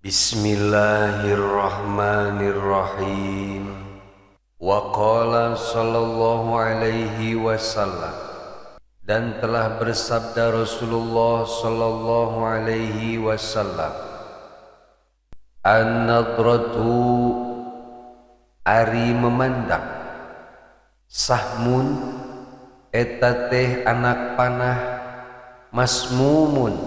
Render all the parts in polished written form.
Bismillahirrahmanirrahim. Wa qala sallallahu alaihi wasallam, dan telah bersabda Rasulullah sallallahu alaihi wasallam, an-nadratu ari memandang, sahmun eta teh anak panah, masmumun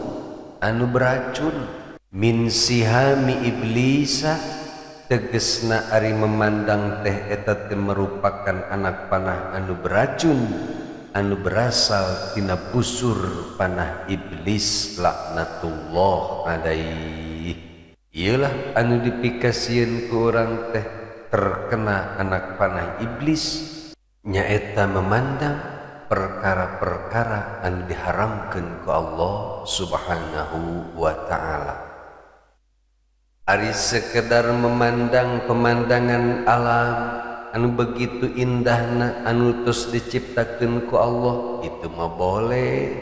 anu beracun, min sihami iblisa tegesna ari memandang teh eta teh merupakan anak panah anu beracun anu berasal tina busur panah iblis laknatullah alaihi. Iyalah anu dipikasieun ku urang teh terkena anak panah iblis nyaeta memandang perkara-perkara anu diharamkeun ku Allah subhanahu wa ta'ala. Ari sekedar memandang pemandangan alam anu begitu indahna anu tos diciptakeun ku Allah, itu mah boleh.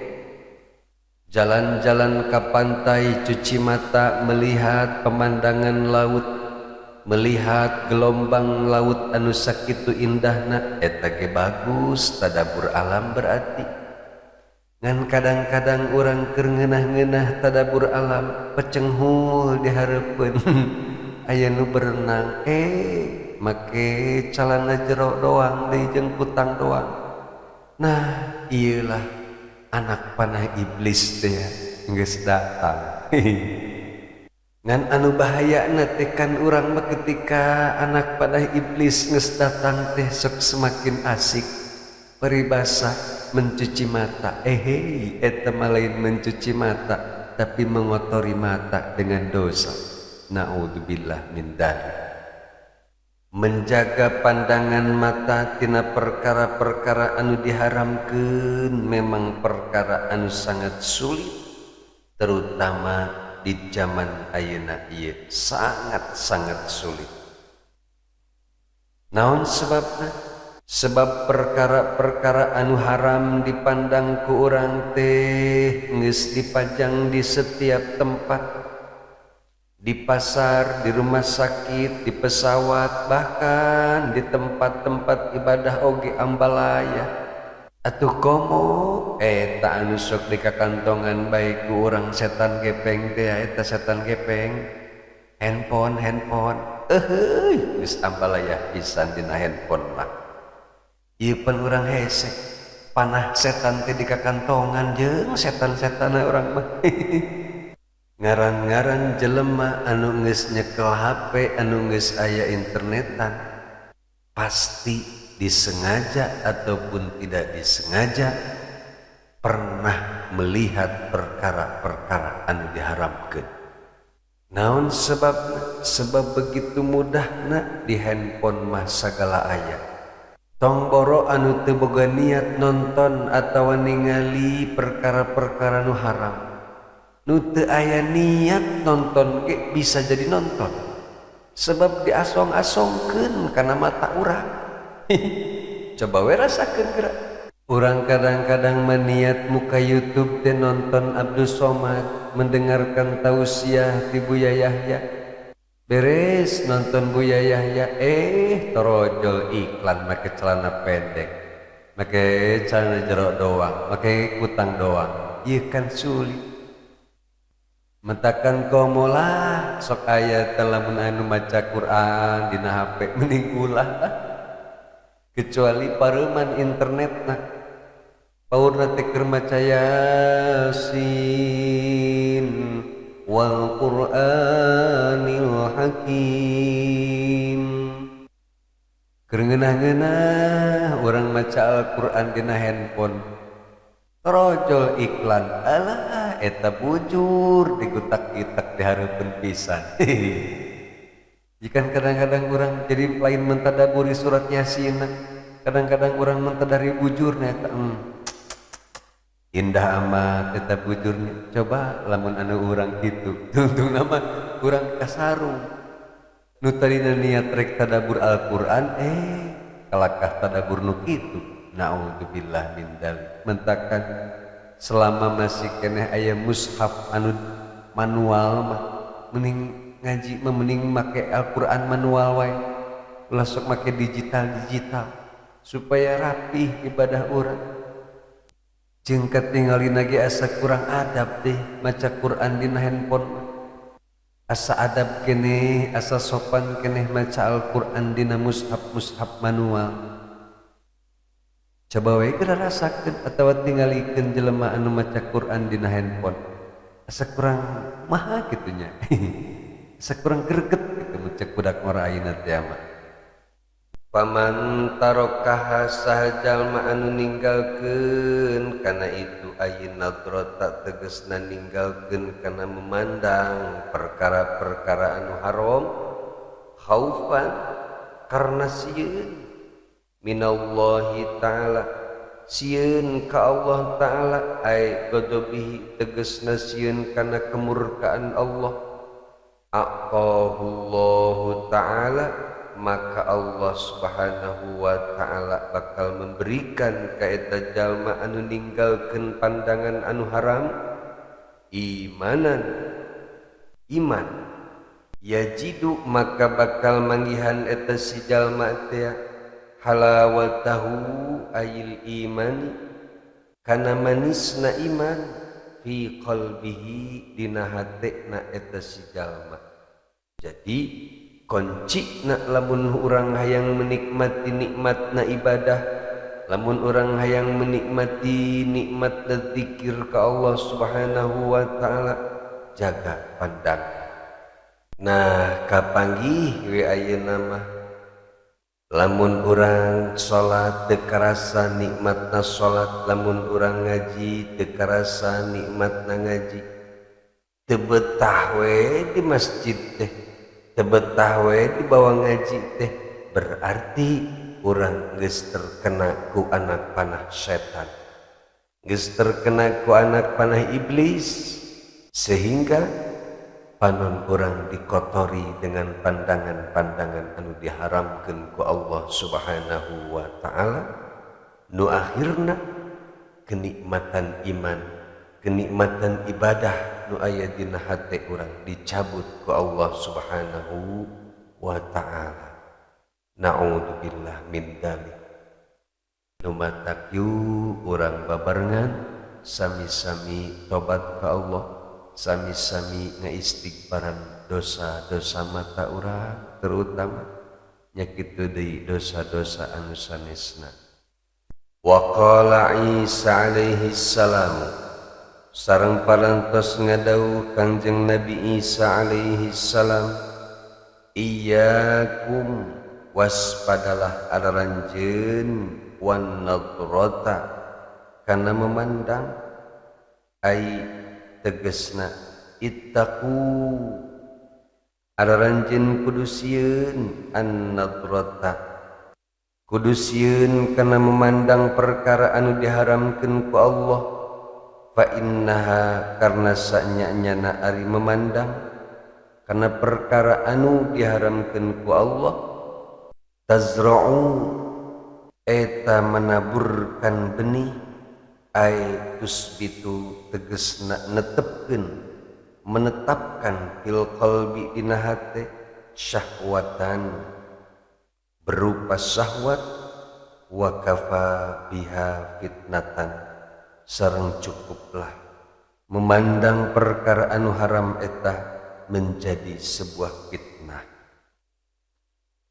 Jalan-jalan ke pantai cuci mata melihat pemandangan laut, melihat gelombang laut anu sakitu indahna, eta ge bagus, tadabur alam berarti. Ngan kadang-kadang urang keur ngeunah-ngeunah tadabur alam, pecenghul dihareupeun aya nu berenang, make calana jero doang deui jeung kutang doang. Nah, ieulah anak panah iblis teh geus datang. Ngan anu bahayana teh kan urang mah ketika anak panah iblis geus datang teh sok semakin asik peribahasa mencuci mata. Eta mah lain mencuci mata, tapi mengotori mata dengan dosa. Naudzubillah min dzalik. Menjaga pandangan mata tina perkara-perkara anu diharamkeun memang perkara anu sangat sulit, terutama di zaman ayeuna ieu sangat-sangat sulit. Naon sebabna? Sebab perkara-perkara anu haram dipandang ku urang teh geus dipajang di setiap tempat, di pasar, di rumah sakit, di pesawat, bahkan di tempat-tempat ibadah oge ambalaya. Atuh komo eta anu sok dikakantongan bae ku urang setan gepeng teh eta setan gepeng handphone geus ambalaya pisan dina handphone mah. Ieu pan urang hese panah setan teh dikakantongan jeung setan-setan urang mah. Ngaran-ngaran jelema anu geus nyekel HP anu geus aya internetan pasti disengaja ataupun tidak disengaja pernah melihat perkara-perkara anu diharamkeun. Naon sebabna? Sebab begitu mudahna di handphone mah sagala aya. Tong boro anu teu boga niat nonton atawa ningali perkara-perkara nu haram, nu teu aya niat nonton ge bisa jadi nonton, sebab diasong-asongkeun kana mata urang. Coba we rasakeun geura. Urang kadang-kadang maniat muka YouTube teh nonton Abdul Somad, mendengarkan tausiah ti Buya Yahya. Beres nonton Buya Yahya, torojol iklan make celana pendek, make celana jero doang, make kutang doang. Ieu kan sulit. Mentakan komo lah sok aya teh lamun anu maca Quran dina HP mending ulah lah. Kecuali pareuman internetna. Paurna teh keur maca Yasin wal Qur'anil Hakim. Keur ngeunah-ngeunah urang maca Al-Qur'an dina handphone, torojol iklan, alah eta bujur digutak-gitak dihareupeun pisan. Jikan kadang-kadang urang jadi lain mentadaburi surat Yasin, kadang-kadang urang mentadari bujurna eta indah amat eta bujurnya. Coba lamun anu urang kitu tungtungna mah urang kasarung nu tadina niat rek tadabur Al-Qur'an kalakah tadabur nu kitu. Naudzubillah min dzalik. Mentakan selama masih keneh aya mushaf anu manual mah mending ngaji memening make Al-Quran manual wae ulah sok make digital supaya rapih ibadah urang. Jeung katingali lagi asa kurang adab deh maca Quran dina handphone, asa adab keneh asa sopan keneh maca Al-Quran dina mushaf manual. Coba wae geura rasakeun atawa tingalikeun jelema anu maca Quran dina handphone, asa kurang maha kitu nya. Asa kurang greget kitu mucek budak mora ayeuna teh mah. Paman tarokaha saha jalma anu ninggalkeun kana itu ayeuna nadrata tegasna ninggalkeun kana memandang perkara-perkara anu haram khaufan karna sieun minallahi ta'ala sieun ka Allah ta'ala ay ghadabihi tegasna sieun kana kemurkaan Allah aqahullahu ta'ala maka Allah subhanahu wa ta'ala bakal memberikan ka eta jalma anu ninggalkeun pandangan anu haram iman yajidu maka bakal manggihan eta si jalma teh halawatahu ayil imani kana manisna iman fi qalbihi dina hatena eta si jalma. Jadi kunci na lamun urang hayang menikmati nikmatna ibadah, lamun urang hayang menikmati nikmatna zikir ka Allah subhanahu wa ta'ala, jaga pandang. Nah kapanggih we ayeuna mah lamun urang salat teu karasa nikmatna salat, lamun urang ngaji teu karasa nikmatna ngaji, teu betah we di masjid teh, teu betah we di bawah ngaji teh, berarti urang geus terkena ku anak panah setan, geus terkena ku anak panah iblis, sehingga panon urang dikotori dengan pandangan-pandangan anu diharamkeun ku Allah subhanahu wa ta'ala, nu akhirna kenikmatan iman, kenikmatan ibadah nu aya dina hate urang dicabut ku Allah subhanahu wa ta'ala. Na'udzubillah min dzalik. Lumatak yu urang babarengan sami-sami tobat ka Allah, sami-sami ngaistighfaran dosa-dosa mata urang, terutama nyakitu deui dosa-dosa anu sanesna. Wa qala Isa alaihi salam, sareng parantos ngadawuh Kangjeng Nabi Isa alaihi salam, iyyakum waspadalah adaranjeun wan nadrata kana memandang, ai tegesna ittaqu adaranjeun kudu sieun an-nadrata kudu sieun kana memandang perkara anu diharamkeun ku Allah, fa innaha karna sanyana ari memandang kana perkara anu diharamkeun ku Allah, tazra'u eta menaburkan benih, ai tusbitu tegesna netepkeun menetapkan fil qalbi dina hate syahwatan berupa syahwat, wa kafa biha fitnatan sareng cukuplah memandang perkara anu haram eta menjadi sebuah fitnah.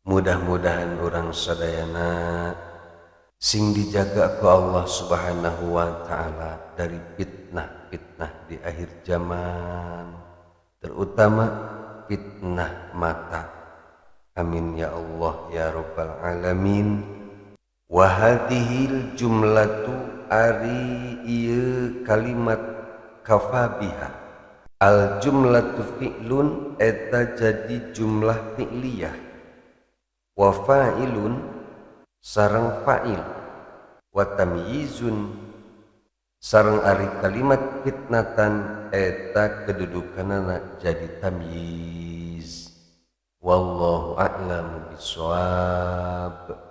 Mudah-mudahan urang sadayana sing dijaga ku Allah subhanahu wa ta'ala dari fitnah-fitnah di akhir zaman, terutama fitnah mata. Amin ya Allah ya rabbal alamin. Wa hadhil jumlatu ari ieu kalimat kafabiha, al jumlatu fi'lun eta jadi jumlah fi'liyah, wa fa'ilun sareng fa'il, wa tamyizun sareng ari kalimat fitnatan eta kedudukanana jadi tamyiz. Wallahu a'lam bishawab.